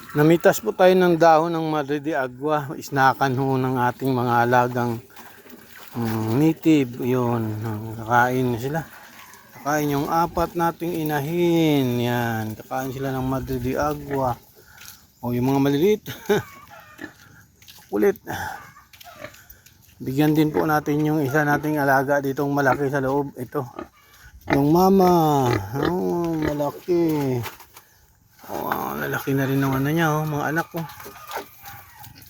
Namitas po tayo ng dahon ng Madre de Agua. Isnakan ho ng ating mga alagang native. Yun, kakain sila. Kakain yung apat nating inahin. Yan, kakain sila ng Madre de Agua. O yung mga maliliit. Kulit. Bigyan din po natin yung isa nating alaga ditong malaki sa loob. Ito. Yung mama. Oh, malaki. Oh, lalaki na rin ng ano niya, oh, mga anak ko.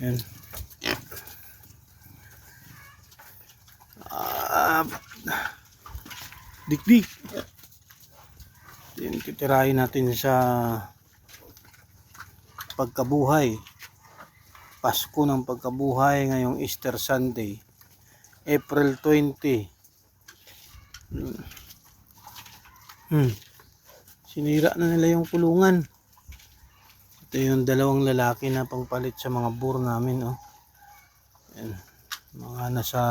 Yan. Dikdik. Yan, titirahin natin sa pagkabuhay. Pasko ng pagkabuhay ngayong Easter Sunday. April 20. Sinira na nila yung kulungan. Ito yung dalawang lalaki na pangpalit sa mga boar namin. Oh. Yan. Mga nasa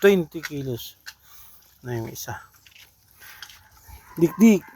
20 kilos na yung isa. Dikdik.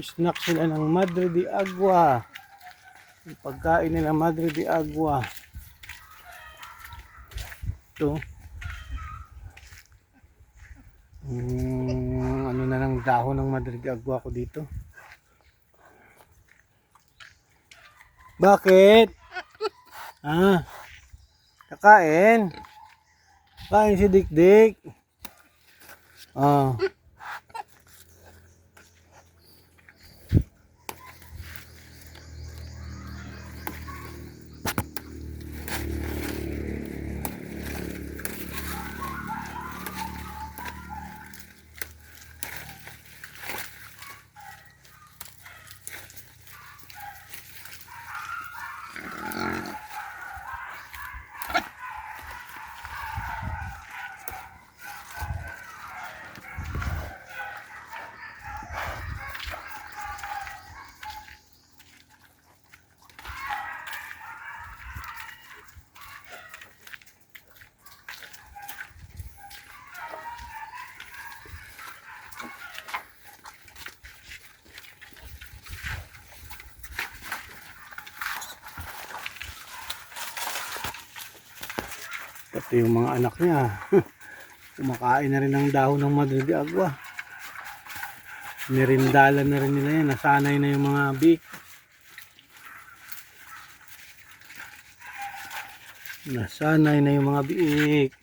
Snack sila ng Madre de Agua. Yung pagkain nila Madre de Agua. Ito. Ano na ng dahon ng Madre de Agua ko dito. Bakit? Kakain? Kain si Dikdik. Pati yung mga anak niya. Kumakain na rin ng dahon ng Madre de Agua. Nirindalan na rin nila yan. Nasanay na yung mga bik. Nasanay na yung mga biik.